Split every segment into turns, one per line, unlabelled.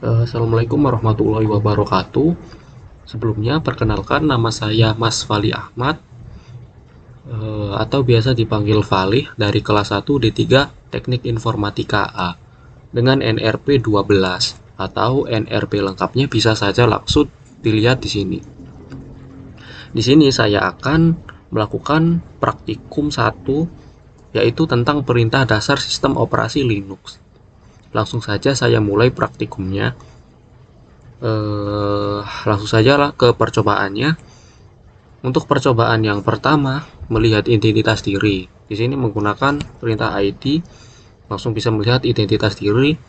Assalamualaikum warahmatullahi wabarakatuh. Sebelumnya, perkenalkan nama saya Mas Fali Ahmad, atau biasa dipanggil Fali dari kelas 1 D3 Teknik Informatika A dengan NRP 12 atau NRP lengkapnya bisa saja langsung dilihat di sini. Di sini saya akan melakukan praktikum 1 yaitu tentang perintah dasar sistem operasi Linux. Langsung saja saya mulai praktikumnya. Langsung saja lah ke percobaannya. Untuk percobaan yang pertama, melihat identitas diri. Di sini menggunakan perintah id, langsung bisa melihat identitas diri.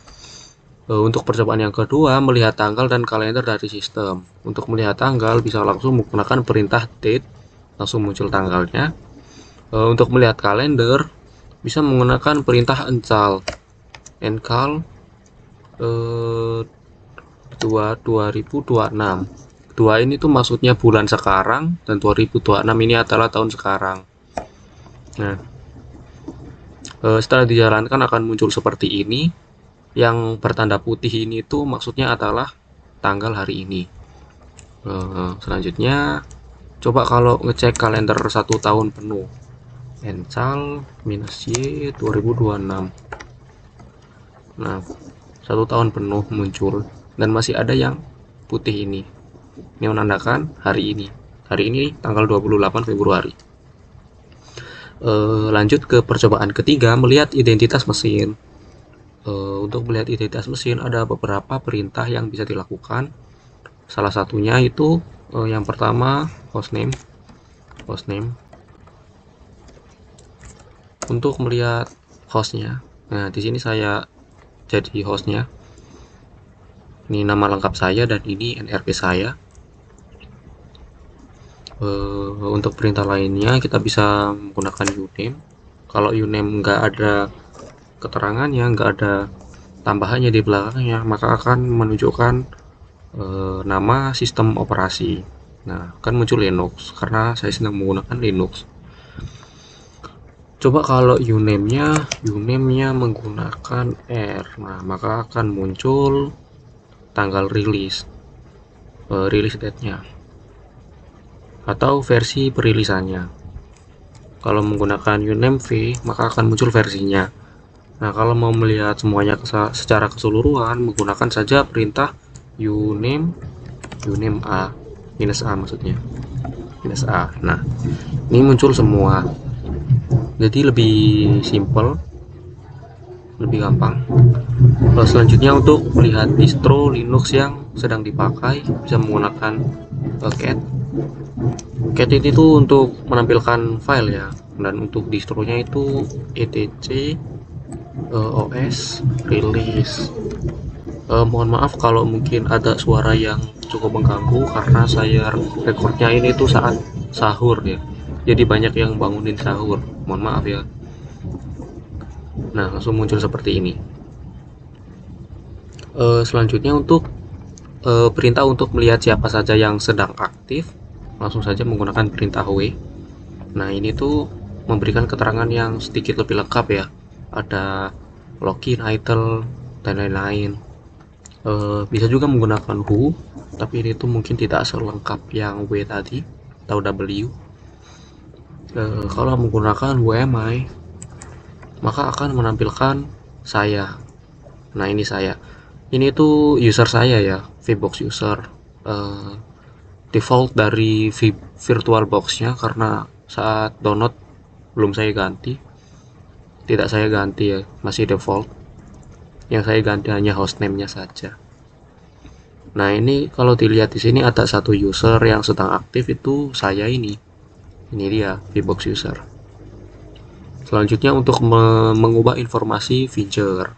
Untuk percobaan yang kedua, melihat tanggal dan kalender dari sistem. Untuk melihat tanggal, bisa langsung menggunakan perintah date, langsung muncul tanggalnya. Untuk melihat kalender, bisa menggunakan perintah encal. Encal 2026. 2 ini tuh maksudnya bulan sekarang, dan 2026 ini adalah tahun sekarang. Nah, setelah dijalankan akan muncul seperti ini. Yang bertanda putih ini tuh maksudnya adalah tanggal hari ini. Selanjutnya, coba kalau ngecek kalender 1 tahun penuh. Encal -y 2026. Nah, 1 tahun penuh muncul dan masih ada yang putih ini. Ini menandakan hari ini. Hari ini tanggal 28 Februari. Lanjut ke percobaan ketiga, melihat identitas mesin. Untuk melihat identitas mesin ada beberapa perintah yang bisa dilakukan. Salah satunya itu yang pertama hostname. Untuk melihat hostnya. Nah, di sini saya jadi hostnya. Ini nama lengkap saya dan ini NRP saya. Untuk perintah lainnya kita bisa menggunakan uname. Kalau uname nggak ada keterangannya, nggak ada tambahannya di belakangnya, maka akan menunjukkan nama sistem operasi. Nah, kan muncul Linux karena saya sedang menggunakan Linux. Coba kalau uname-nya menggunakan R, nah maka akan muncul tanggal rilis date-nya atau versi perilisannya. Kalau menggunakan uname v, maka akan muncul versinya. Nah, kalau mau melihat semuanya secara keseluruhan, menggunakan saja perintah uname a -a maksudnya -a. Nah, ini muncul semua. Jadi lebih simple, lebih gampang. Selanjutnya untuk melihat distro Linux yang sedang dipakai, bisa menggunakan cat ini tuh untuk menampilkan file ya, dan untuk distronya itu etc os release. Mohon maaf kalau mungkin ada suara yang cukup mengganggu karena saya recordnya ini tuh saat sahur ya, jadi banyak yang bangunin sahur, mohon maaf ya. Nah, langsung muncul seperti ini. Selanjutnya untuk perintah untuk melihat siapa saja yang sedang aktif, langsung saja menggunakan perintah w. Nah, ini tuh memberikan keterangan yang sedikit lebih lengkap ya, ada login, idle, dan lain-lain. Bisa juga menggunakan who, tapi ini tuh mungkin tidak selengkap yang w tadi atau w. Kalau menggunakan wmi, maka akan menampilkan saya. Nah, ini saya. Ini tuh user saya ya, VBox user. Default dari VirtualBox-nya karena saat download belum saya ganti. Tidak saya ganti ya, masih default. Yang saya ganti hanya hostname-nya saja. Nah, ini kalau dilihat di sini ada satu user yang sedang aktif, itu saya ini. Ini dia VBox user. Selanjutnya untuk mengubah informasi feature.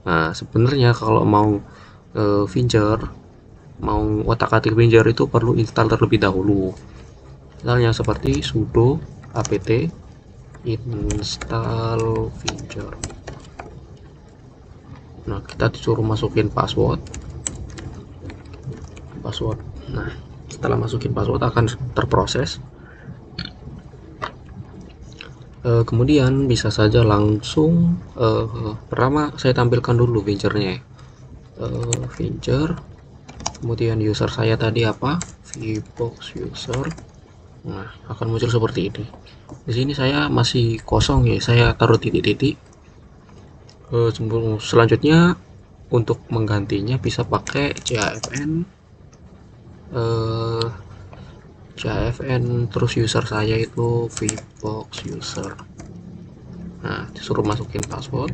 Nah, sebenarnya kalau mau feature, mau otak-atik feature itu perlu install terlebih dahulu. Misalnya seperti sudo apt install feature. Nah, kita disuruh masukin password. Nah, setelah masukin password akan terproses. Kemudian bisa saja langsung pertama saya tampilkan dulu feature-nya. feature, kemudian user saya tadi apa, vbox user. Nah, akan muncul seperti ini. Di sini saya masih kosong ya, saya taruh titik-titik. Selanjutnya untuk menggantinya bisa pakai CAFN, terus user saya itu vbox user. Nah, disuruh masukin password.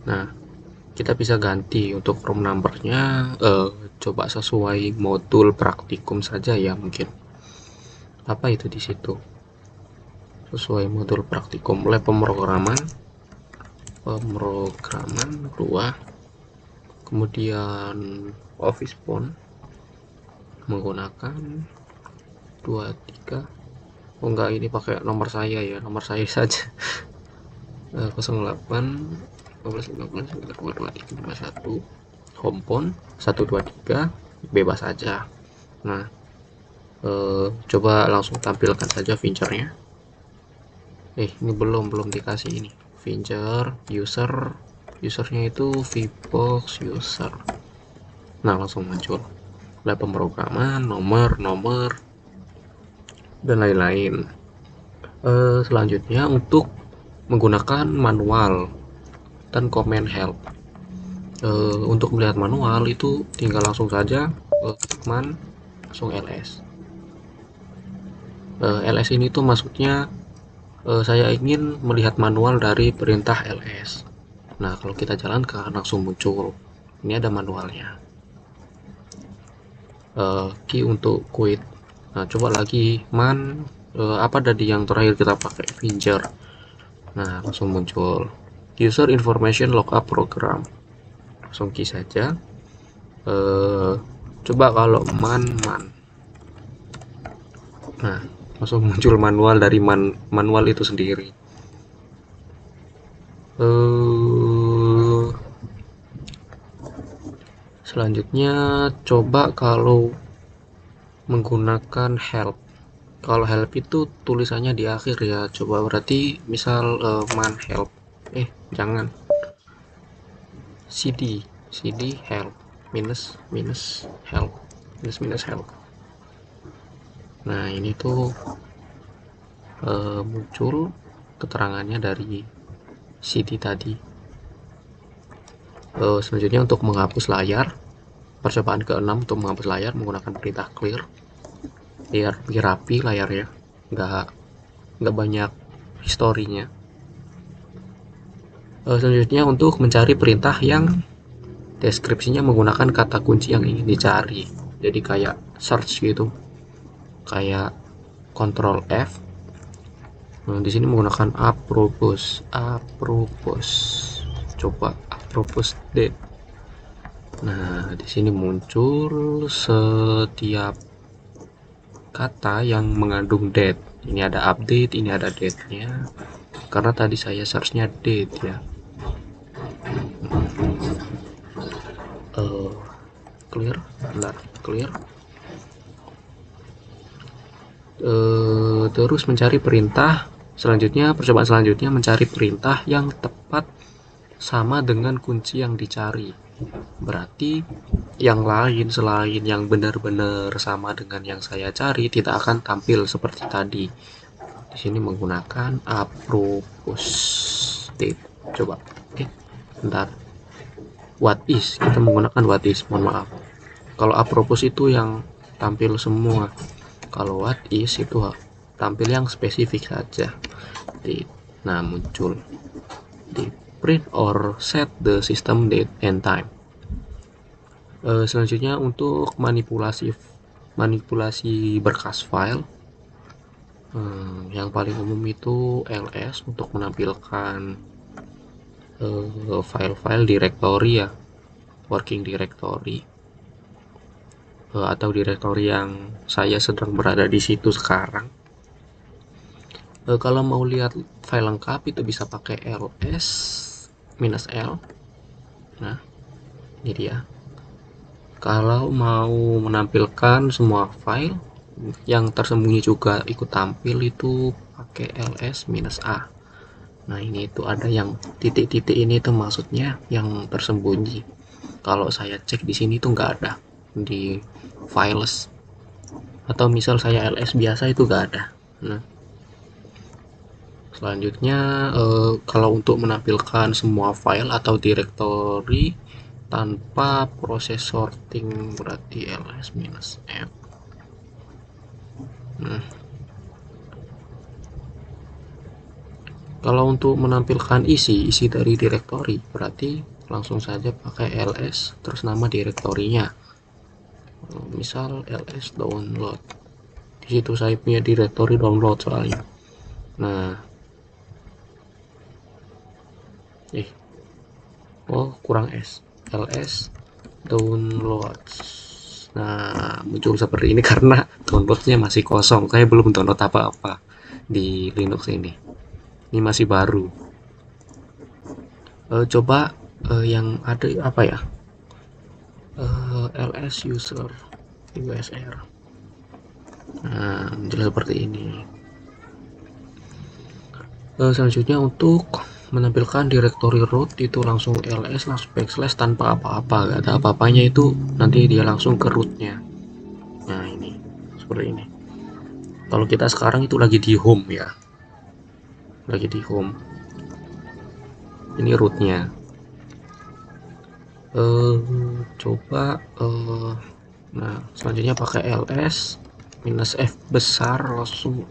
Nah, kita bisa ganti untuk room numbernya, coba sesuai modul praktikum saja ya, mungkin apa itu di situ sesuai modul praktikum lab pemrograman 2, kemudian office phone menggunakan 23. Oh enggak, ini pakai nomor saya ya, nomor saya saja. 08 15 15 922351, home phone 123, bebas saja. Nah, coba langsung tampilkan saja feature-nya. Ini belum dikasih ini feature usernya itu vbox user. Nah, langsung muncul lab pemrograman, nomor dan lain-lain. Selanjutnya untuk menggunakan manual dan command help. Untuk melihat manual itu tinggal langsung saja man langsung ls. ls ini tuh maksudnya saya ingin melihat manual dari perintah ls. Nah, kalau kita jalankan langsung muncul. Ini ada manualnya. Key untuk quit. Nah, coba lagi man apa tadi yang terakhir kita pakai, feature. Nah, langsung muncul user information lookup program. Langsung key saja. Coba kalau man. Nah, langsung muncul manual dari manual itu sendiri. Selanjutnya coba kalau menggunakan help. Kalau help itu tulisannya di akhir ya, coba berarti misal man help, jangan cd help minus help minus help. Nah, ini tuh muncul keterangannya dari cd tadi. Selanjutnya untuk menghapus layar, percobaan ke-6 untuk menghapus layar menggunakan perintah clear, biar rapi layarnya, nggak banyak historinya. Selanjutnya untuk mencari perintah yang deskripsinya menggunakan kata kunci yang ingin dicari, jadi kayak search gitu, kayak Ctrl F. Nah, di sini menggunakan apropos, coba apropos date. Nah, di sini muncul setiap kata yang mengandung date. Ini ada update, ini ada date-nya. Karena tadi saya search-nya date ya. Clear, clear. Terus mencari perintah. Selanjutnya, percobaan selanjutnya mencari perintah yang tepat sama dengan kunci yang dicari. Berarti yang lain selain yang benar-benar sama dengan yang saya cari tidak akan tampil seperti tadi. Di sini menggunakan apropos date. Coba, bentar. What is, kita menggunakan what is, mohon maaf. Kalau apropos itu yang tampil semua. Kalau what is itu tampil yang spesifik saja. Nah, muncul di print or set the system date and time. Selanjutnya untuk manipulasi berkas file, yang paling umum itu ls untuk menampilkan file-file directory ya, working directory, atau directory yang saya sedang berada di situ sekarang. Kalau mau lihat file lengkap itu bisa pakai ls -l. Nah, ini dia. Kalau mau menampilkan semua file yang tersembunyi juga ikut tampil itu pakai ls -a. Nah ini tuh ada yang titik-titik ini tuh maksudnya yang tersembunyi. Kalau saya cek di sini tuh nggak ada di files, atau misal saya ls biasa itu nggak ada. Nah selanjutnya kalau untuk menampilkan semua file atau directory tanpa proses sorting berarti ls-f. Nah, kalau untuk menampilkan isi dari directory berarti langsung saja pakai ls terus nama direktorinya. Misal ls download, di situ saya punya directory download soalnya. Nah oh kurang s, ls downloads. Nah muncul seperti ini karena downloadnya masih kosong, saya belum download apa-apa di Linux ini masih baru. Coba yang ada apa ya, ls user usr. Nah muncul seperti ini. Selanjutnya untuk menampilkan directory root itu langsung ls langsung backslash tanpa apa-apa, gak ada apa-apanya, itu nanti dia langsung ke rootnya. Nah ini seperti ini. Kalau kita sekarang itu lagi di home ya, lagi di home, ini rootnya. Coba nah selanjutnya pakai ls minus f besar langsung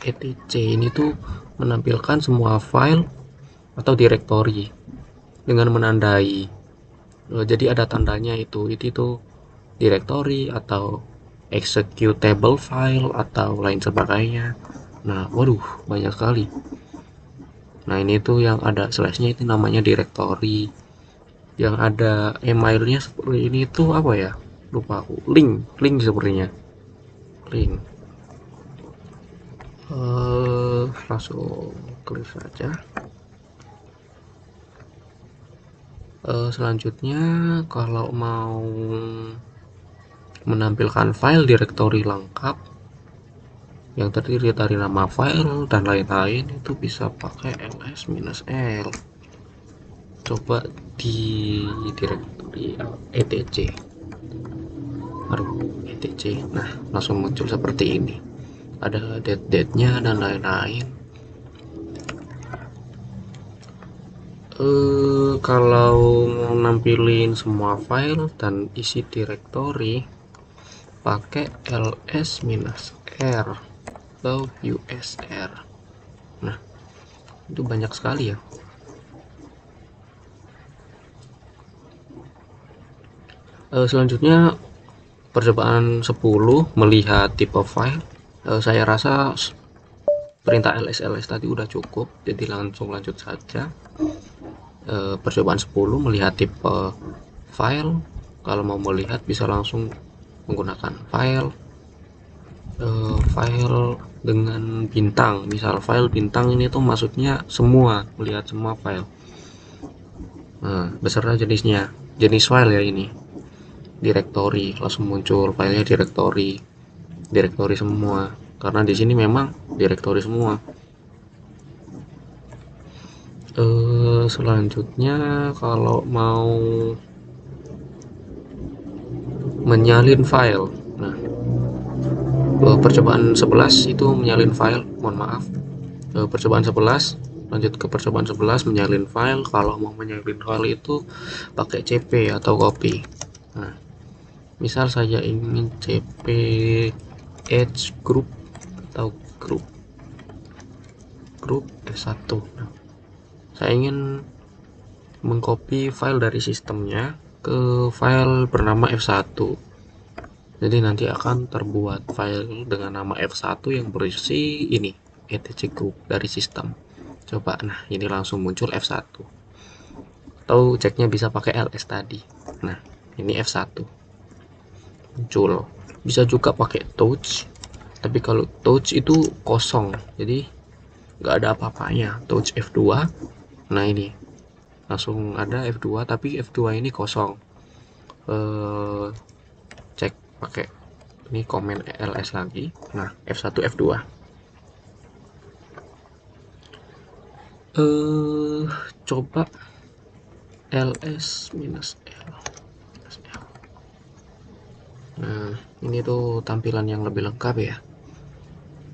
etc. Ini tuh menampilkan semua file atau directory dengan menandai. Jadi ada tandanya itu tuh directory atau executable file atau lain sebagainya. Nah waduh banyak sekali. Nah ini tuh yang ada slashnya itu namanya directory. Yang ada emailnya seperti ini tuh apa ya, lupa aku, link sepertinya, link. Langsung klik saja. Selanjutnya kalau mau menampilkan file directory lengkap yang terdiri dari nama file dan lain-lain itu bisa pakai ls-l. Coba di directory etc. etc. Nah langsung muncul seperti ini, ada date-nya dan lain-lain. Kalau mau nampilin semua file dan isi directory pakai ls-r atau usr. Nah itu banyak sekali ya. Selanjutnya percobaan 10 melihat tipe file. Saya rasa perintah ls tadi udah cukup, jadi langsung lanjut saja. Percobaan 10 melihat tipe file. Kalau mau melihat bisa langsung menggunakan file dengan bintang. Misal file bintang ini tuh maksudnya semua, melihat semua file. Nah beserta jenisnya, jenis file ya ini. Directory langsung muncul filenya, directory semua, karena di sini memang directory semua. Selanjutnya kalau mau menyalin file, nah percobaan 11 itu menyalin file, mohon maaf. Percobaan 11 lanjut ke percobaan 11 menyalin file. Kalau mau menyalin file itu pakai cp atau copy. Nah misal saya ingin cp h group atau group f1. Nah, saya ingin mengcopy file dari sistemnya ke file bernama f1. Jadi nanti akan terbuat file dengan nama f1 yang berisi ini etc group dari sistem. Coba, nah ini langsung muncul f1, atau ceknya bisa pakai ls tadi. Nah ini f1 muncul. Bisa juga pakai touch, tapi kalau touch itu kosong, jadi nggak ada apa-apanya. Touch f2, nah ini langsung ada f2, tapi f2 ini kosong. Cek pakai ini komen ls lagi. Nah f1 f2. Coba ls minus l. Nah, ini tuh tampilan yang lebih lengkap ya.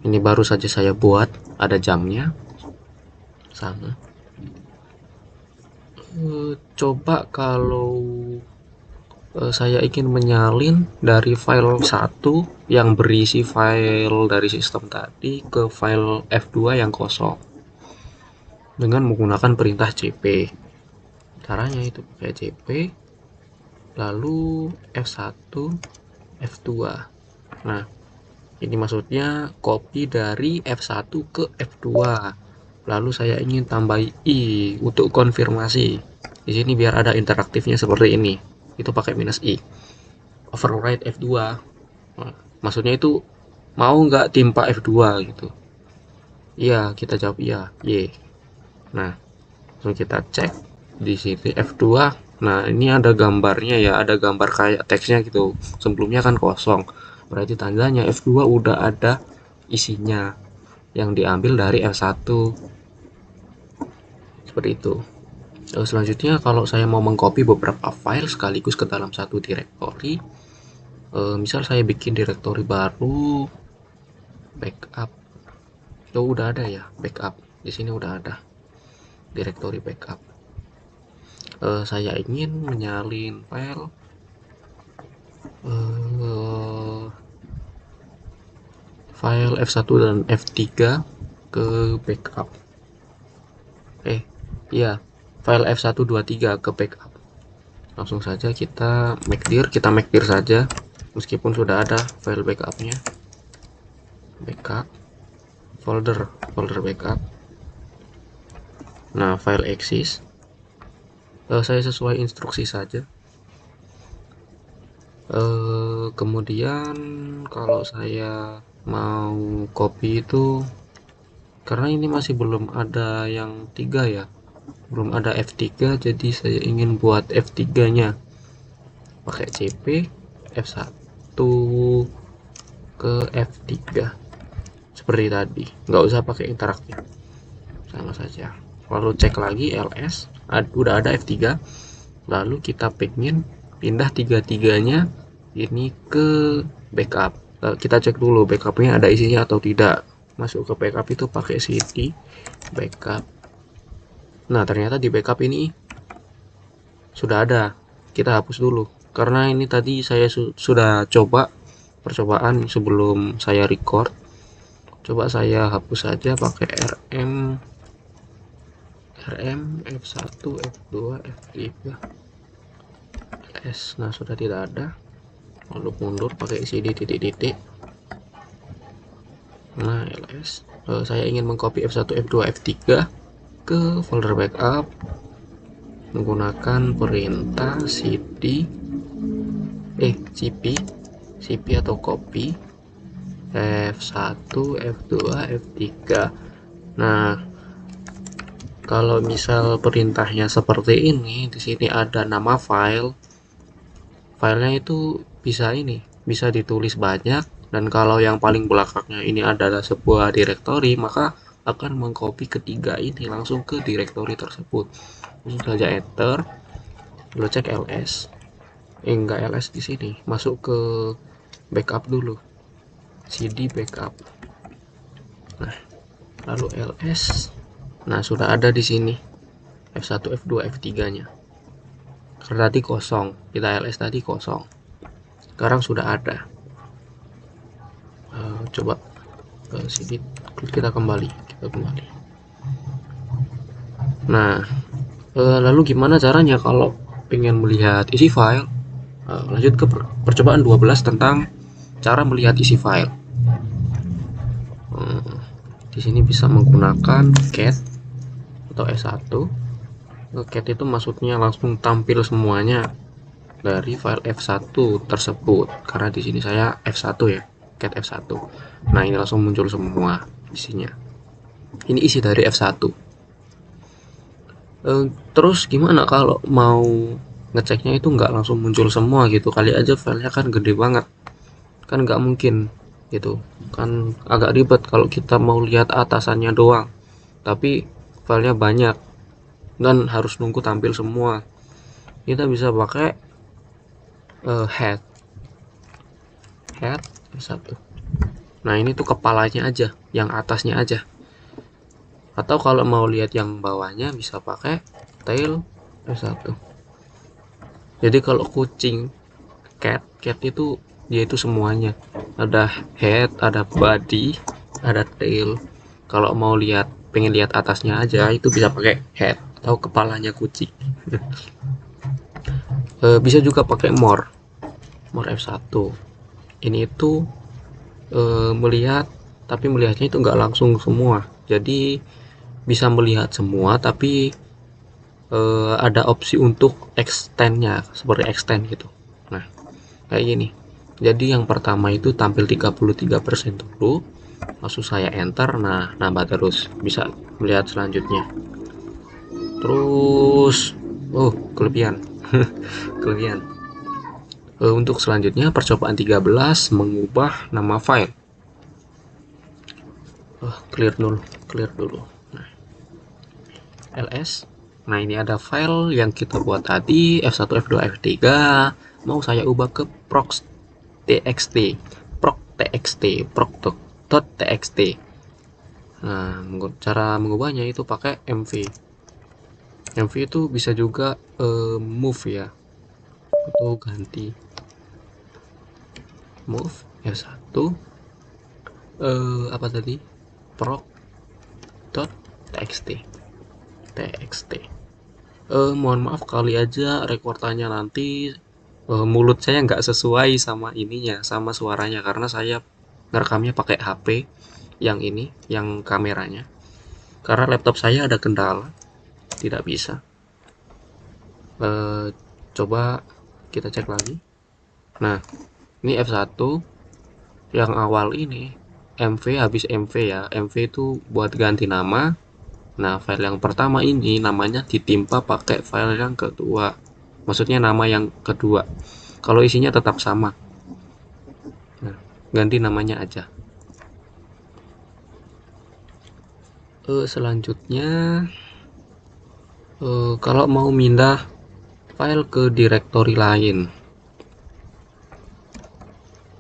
Ini baru saja saya buat, ada jamnya sama. Coba kalau saya ingin menyalin dari file 1 yang berisi file dari sistem tadi ke file F2 yang kosong dengan menggunakan perintah cp. Caranya itu pakai cp lalu F1 F2. Nah, ini maksudnya copy dari F1 ke F2. Lalu saya ingin tambah i untuk konfirmasi. Di sini biar ada interaktifnya seperti ini. Itu pakai minus i. Override F2. Nah, maksudnya itu mau nggak timpa F2 gitu. Iya, kita jawab iya. Y. Nah, langsung kita cek di sini F2. Nah, ini ada gambarnya ya, ada gambar kayak teksnya gitu. Sebelumnya kan kosong. Berarti tandanya F2 udah ada isinya yang diambil dari F1. Seperti itu. Selanjutnya kalau saya mau mengcopy beberapa file sekaligus ke dalam satu direktori, misal saya bikin direktori baru, backup. Oh, udah ada ya backup. Di sini udah ada direktori backup. Saya ingin menyalin file file F1 dan F3 ke backup. Iya, file F123 ke backup. Langsung saja kita make dir saja meskipun sudah ada file backupnya. Backup folder backup. Nah, file exist. Saya sesuai instruksi saja. Kemudian kalau saya mau copy itu, karena ini masih belum ada yang 3 ya, belum ada F3, jadi saya ingin buat F3 nya pakai cp F1 ke F3 seperti tadi, nggak usah pakai interaktif, sama saja. Lalu cek lagi ls, udah ada F3, lalu kita pengen pindah tiga-tiganya ini ke backup. Kita cek dulu backupnya ada isinya atau tidak. Masuk ke backup itu pakai cd backup. Nah, ternyata di backup ini sudah ada. Kita hapus dulu karena ini tadi saya sudah coba percobaan sebelum saya record. Coba saya hapus saja pakai rm F1 F2 F3 S. Nah, sudah tidak ada. Lalu mundur pakai cd titik-titik. Nah, ls. Saya ingin mengcopy F1 F2 F3 ke folder backup menggunakan perintah cp atau copy F1 F2 F3. Nah, kalau misal perintahnya seperti ini, di sini ada nama filenya itu bisa ditulis banyak, dan kalau yang paling belakangnya ini adalah sebuah direktori, maka akan mengcopy ketiga ini langsung ke direktori tersebut. Langsung saja enter, lalu cek ls. Enggak ls di sini, masuk ke backup dulu, cd backup. Nah, lalu ls. Nah, sudah ada di sini F1 F2 F3 nya. Karena tadi kosong, kita ls tadi kosong, sekarang sudah ada. Coba ke sini, kita kembali. Nah, lalu gimana caranya kalau pengen melihat isi file? Lanjut ke percobaan 12 tentang cara melihat isi file. Di sini bisa menggunakan cat atau S1. Cat itu maksudnya langsung tampil semuanya dari file F1 tersebut, karena di sini saya F1 ya, cat F1. Nah, ini langsung muncul semua isinya. Ini isi dari F1. Terus gimana kalau mau ngeceknya itu nggak langsung muncul semua gitu, kali aja filenya kan gede banget, kan nggak mungkin gitu kan, agak ribet kalau kita mau lihat atasannya doang. Tapi filenya banyak dan harus nunggu tampil semua. Kita bisa pakai head satu. Nah ini tuh kepalanya aja, yang atasnya aja. Atau kalau mau lihat yang bawahnya bisa pakai tail F1. Jadi kalau kucing cat itu dia itu semuanya. Ada head, ada body, ada tail. Kalau mau pengen lihat atasnya aja itu bisa pakai head atau kepalanya kucing. Bisa juga pakai more F1. Ini itu melihat, tapi melihatnya itu nggak langsung semua. Jadi bisa melihat semua tapi ada opsi untuk extendnya, seperti extend gitu. Nah kayak gini. Jadi yang pertama itu tampil 33% dulu, langsung saya enter. Nah nambah terus, bisa melihat selanjutnya. Terus kelebihan kelebihan untuk selanjutnya percobaan 13 mengubah nama file. Clear dulu. Nah, ls. Nah ini ada file yang kita buat tadi, F1, F2, F3. Mau saya ubah ke proc.txt, proc.txt. Nah cara mengubahnya itu pakai mv. Mv itu bisa juga move ya, atau ganti move F1 apa tadi, proc.txt. Mohon maaf kali aja rekordannya nanti mulut saya nggak sesuai sama ininya, sama suaranya, karena saya ngerekamnya pakai HP yang ini, yang kameranya, karena laptop saya ada kendala, tidak bisa. Coba kita cek lagi. Nah ini F1 yang awal ini MV, habis MV ya, MV itu buat ganti nama. Nah file yang pertama ini namanya ditimpa pakai file yang kedua, maksudnya nama yang kedua. Kalau isinya tetap sama, nah ganti namanya aja. Selanjutnya kalau mau pindah file ke directory lain,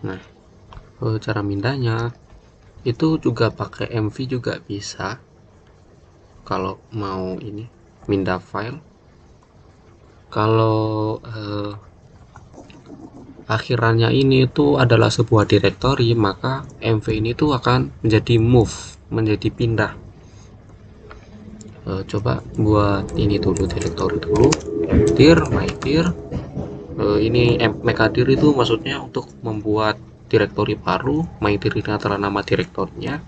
nah cara mindahnya itu juga pakai MV juga bisa. Kalau mau ini mindah file, kalau akhirannya ini itu adalah sebuah directory, maka MV ini tuh akan menjadi move, menjadi pindah. Coba buat ini dulu, directory dulu, dir my dir. Ini mkdir itu maksudnya untuk membuat directory baru. My dir ini adalah nama direktorinya.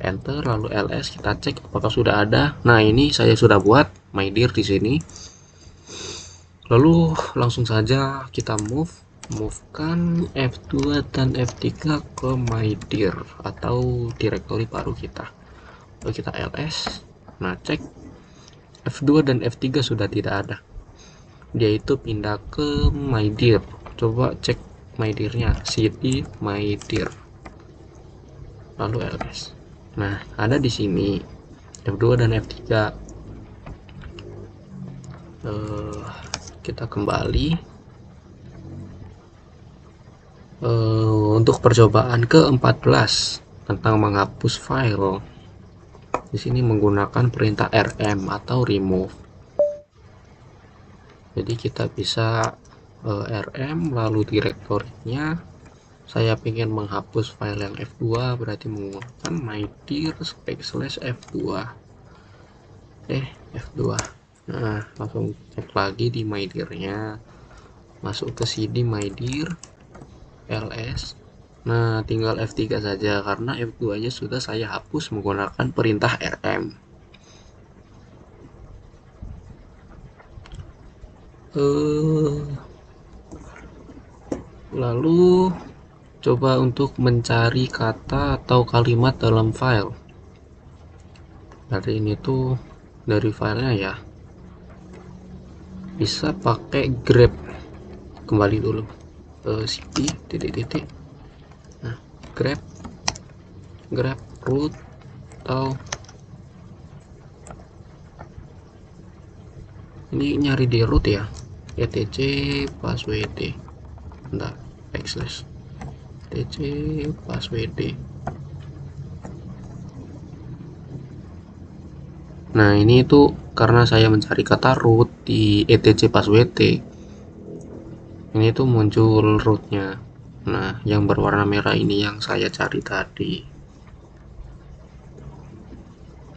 Enter, lalu ls, kita cek apakah sudah ada. Nah ini saya sudah buat my dir di sini. Lalu langsung saja kita movekan F2 dan F3 ke my dir atau direktori baru kita. Lalu kita ls. Nah cek F2 dan F3 sudah tidak ada, dia itu pindah ke my dir. Coba cek my dirnya, cd my dir, lalu ls. Nah ada di sini F2 dan F3. Kita kembali untuk percobaan ke-14 tentang menghapus file. Di sini menggunakan perintah rm atau remove. Jadi kita bisa rm lalu direktorinya. Saya ingin menghapus file yang F2, berarti menggunakan my dir /f2 F2. Nah langsung cek lagi di my dirnya, masuk ke cd my dir, ls. Nah tinggal F3 saja karena F2 nya sudah saya hapus menggunakan perintah rm. Lalu coba untuk mencari kata atau kalimat dalam file. Dari ini tuh, dari filenya ya, bisa pakai grep. Kembali dulu cd titik. Nah grep root atau Ini nyari di root ya, etc passwd, bentar, backslash etc passwd. Nah ini itu karena saya mencari kata root di etc passwd, ini tuh muncul rootnya. Nah yang berwarna merah ini yang saya cari tadi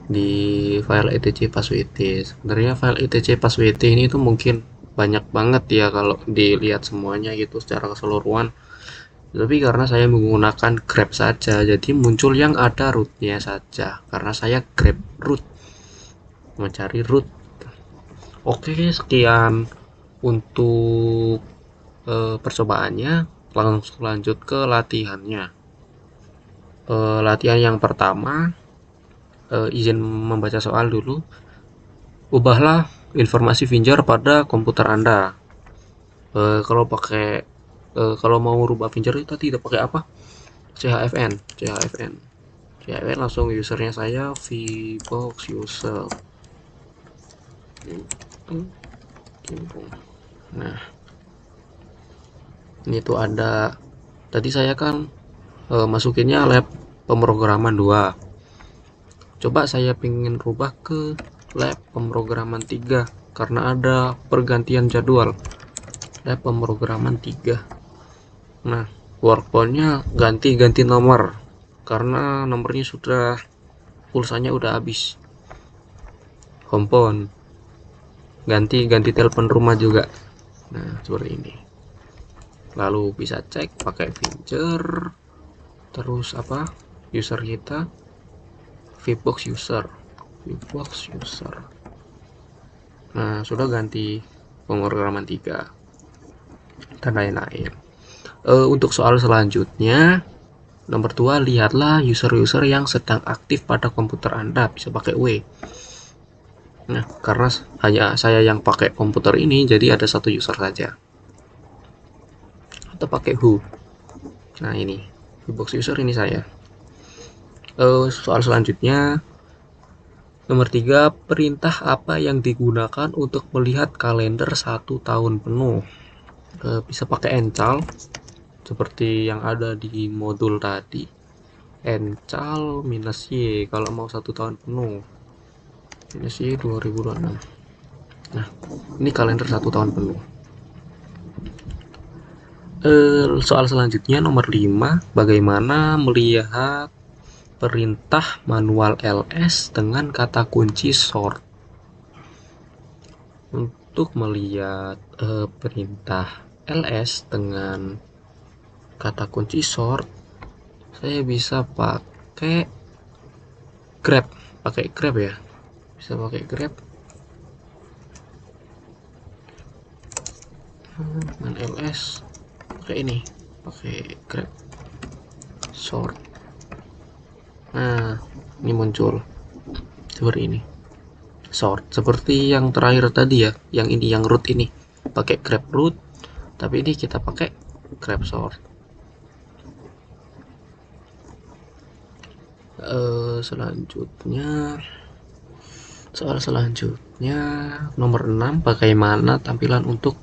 di file etc passwd. Sebenarnya file etc passwd ini tuh mungkin banyak banget ya kalau dilihat semuanya gitu secara keseluruhan, tapi karena saya menggunakan grep saja jadi muncul yang ada rootnya saja karena saya grep root, mencari root. Oke, sekian untuk percobaannya. Langsung lanjut ke latihannya. Latihan yang pertama, izin membaca soal dulu. Ubahlah informasi Finger pada komputer Anda. Kalau mau rubah Finger itu tidak pakai apa? CHFN langsung usernya saya vbox user. Nah ini tuh ada, tadi saya kan masukinnya lab pemrograman 2, coba saya pengen rubah ke lab pemrograman 3 karena ada pergantian jadwal lab pemrograman 3. Nah workphone-nya ganti nomor karena nomornya sudah, pulsanya udah habis. Homepone ganti telepon rumah juga. Nah seperti ini. Lalu bisa cek pakai Finger, terus apa user kita vbox user. Nah sudah ganti pemrograman 3 dan lain-lain. Untuk soal selanjutnya nomor 2, lihatlah user-user yang sedang aktif pada komputer Anda, bisa pakai W. Nah karena hanya saya yang pakai komputer ini jadi ada satu user saja, atau pakai who. Nah ini vbox user, ini saya. Soal selanjutnya nomor 3, perintah apa yang digunakan untuk melihat kalender 1 tahun penuh? Bisa pakai encal seperti yang ada di modul tadi, encal -y kalau mau 1 tahun penuh, -y 2026. Nah ini kalender 1 tahun penuh. Soal selanjutnya nomor 5, bagaimana melihat perintah manual ls dengan kata kunci sort. Untuk melihat perintah ls dengan kata kunci sort, saya bisa pakai grep ya, bisa pakai grep ls, pakai ini, pakai grep sort. Nah ini muncul seperti ini, sort seperti yang terakhir tadi ya, yang ini, yang root ini pakai grep root, tapi ini kita pakai grep sort. Soal selanjutnya nomor 6, bagaimana tampilan untuk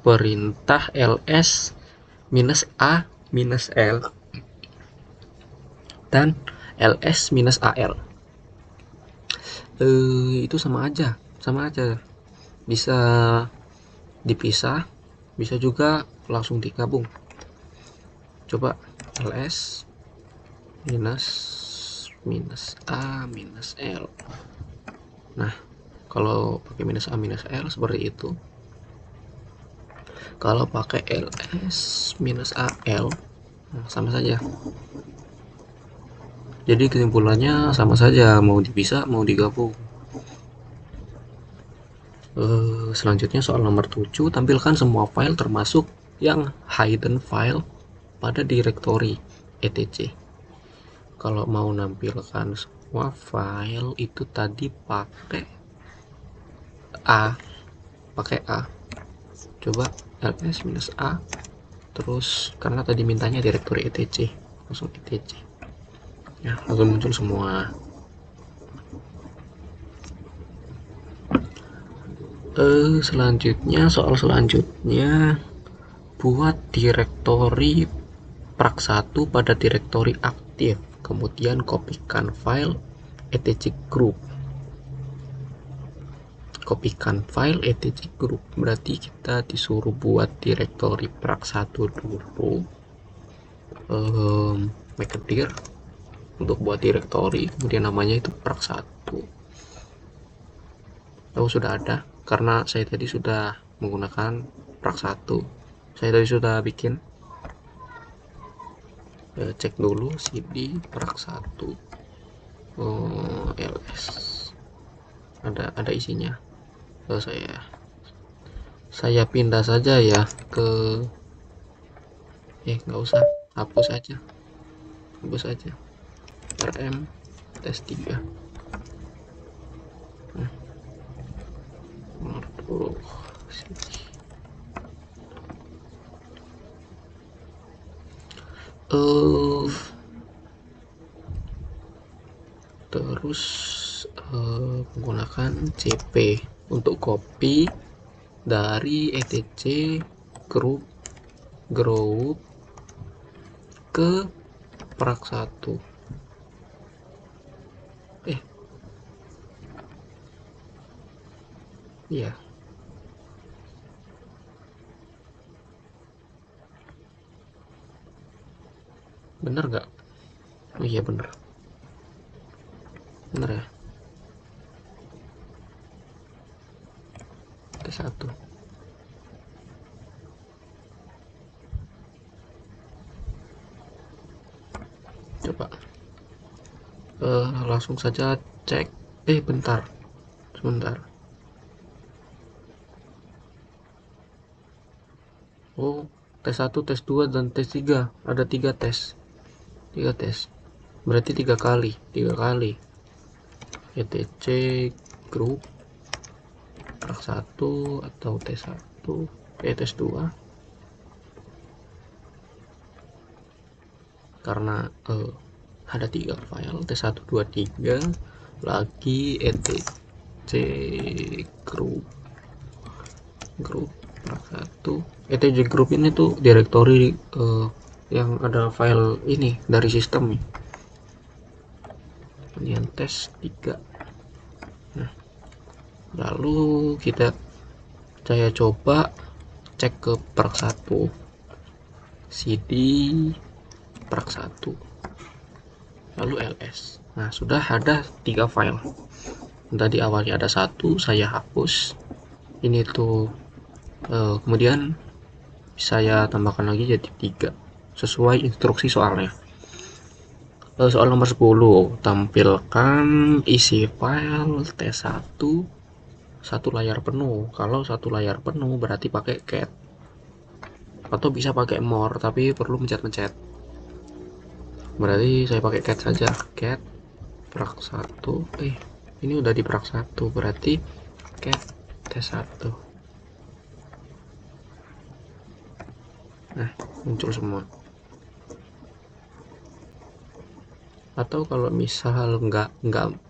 perintah ls -a -l dan ls-al. Itu sama aja, bisa dipisah, bisa juga langsung digabung. Coba ls -a -l. Nah kalau pakai -a -l seperti itu. Kalau pakai ls -al, nah, sama saja. Jadi kesimpulannya sama saja, mau dipisah mau digabung. Selanjutnya soal nomor 7, tampilkan semua file termasuk yang hidden file pada directory etc. Kalau mau nampilkan semua file itu tadi pakai a, coba ls -a, terus karena tadi mintanya directory etc, langsung etc ya, langsung muncul semua. Selanjutnya, soal selanjutnya, buat direktori prak 1 pada direktori aktif, kemudian kopikan file etc group. Kopikan file etc group, berarti kita disuruh buat direktori prak 1 dulu. Make a dir untuk buat direktori, kemudian namanya itu prak 1. Sudah ada, karena saya tadi sudah menggunakan prak 1. Saya tadi sudah bikin. Cek dulu cd prak 1 ls ada isinya. Saya pindah saja ya ke nggak usah, hapus aja rm tes 3. Terus menggunakan cp untuk copy dari etc group ke prak 1. Iya, bener nggak? Oh iya bener ya. T1 coba langsung saja cek. Bentar, sebentar. Tes 1, tes 2 dan tes 3, ada 3 tes. Berarti 3 kali etc group prak 1 atau tes 1 tes 2, karena ada 3 file tes 1 2 3 lagi etc group prak 1. etc group ini tuh direktori yang ada file ini dari sistem. Kemudian tes 3. Nah, lalu saya coba cek ke prak 1, cd prak 1 lalu ls. Nah, sudah ada 3 file. Tadi awalnya ada 1, saya hapus ini tuh, kemudian saya tambahkan lagi jadi 3 sesuai instruksi soalnya. Soal nomor 10, tampilkan isi file T1 satu layar penuh. Kalau satu layar penuh berarti pakai cat, atau bisa pakai more tapi perlu mencet-mencet. Berarti saya pakai cat saja, cat prak 1. Ini udah di prak 1, berarti cat T1. Nah, muncul semua. Atau kalau misal nggak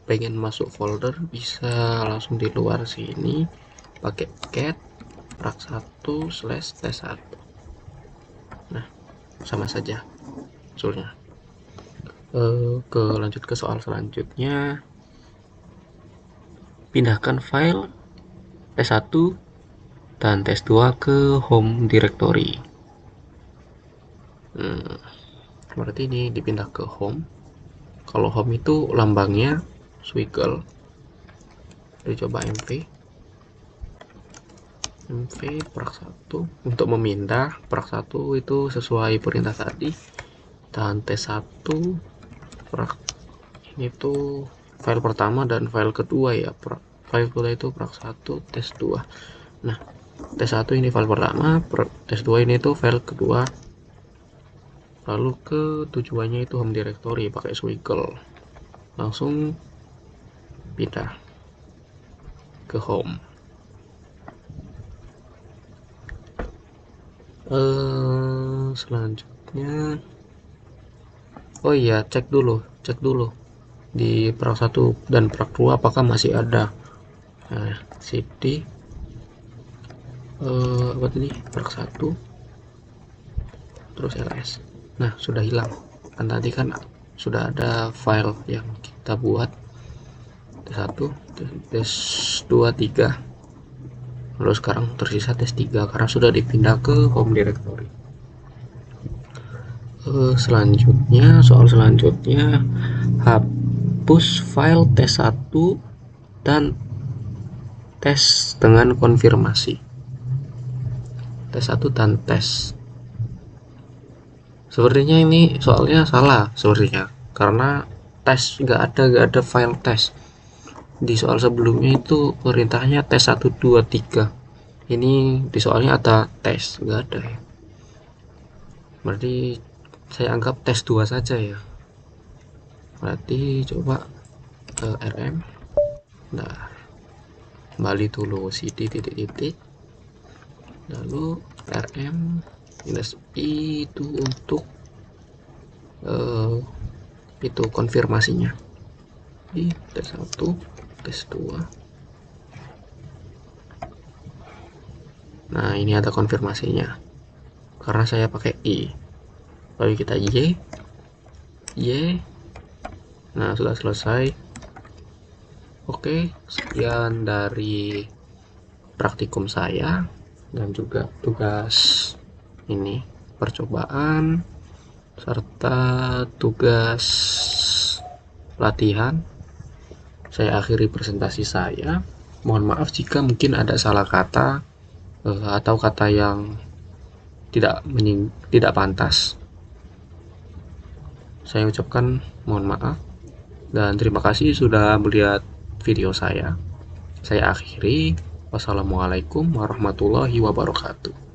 pengen masuk folder, bisa langsung di luar sini pakai cat prak 1 slash tes 1. Nah, sama saja hasilnya. Lanjut ke soal selanjutnya. Pindahkan file tes 1 dan tes 2 ke home directory. Berarti ini dipindah ke home. Kalau home itu lambangnya swiggle. Coba mv prak 1 untuk memindah prak 1 itu sesuai perintah tadi. Dan tes 1 prak ini tuh file pertama dan file kedua ya. File kedua itu prak 1 tes 2. Nah, tes 1 ini file pertama, tes 2 ini tuh file kedua. Lalu ke tujuannya itu home directory pakai swiggle. Langsung pindah ke home. Selanjutnya, oh iya, cek dulu di prak 1 dan prak 2 apakah masih ada. Nah, cd apa tadi, work 1 terus ls. Nah, sudah hilang kan, tadi kan sudah ada file yang kita buat, tes 1, tes 2, 3, lalu sekarang tersisa tes 3 karena sudah dipindah ke home directory. Selanjutnya, soal selanjutnya, hapus file tes 1 dan tes dengan konfirmasi. Tes 1 dan tes. Sepertinya ini soalnya salah sepertinya, karena tes nggak ada file tes. Di soal sebelumnya itu perintahnya tes 1, 2, 3. Ini di soalnya ada tes, nggak ada ya. Berarti saya anggap tes 2 saja ya. Berarti coba rm. Nah, kembali dulu cd titik-titik, lalu rm minus i itu untuk itu konfirmasinya. Di tes 1, tes 2. Nah, ini ada konfirmasinya karena saya pakai i. Lalu kita y. Nah, sudah selesai. Oke, sekian dari praktikum saya dan juga tugas ini, percobaan serta tugas latihan. Saya akhiri presentasi saya. Mohon maaf jika mungkin ada salah kata atau kata yang tidak pantas. Saya ucapkan mohon maaf dan terima kasih sudah melihat video saya. Saya akhiri. Wassalamualaikum warahmatullahi wabarakatuh.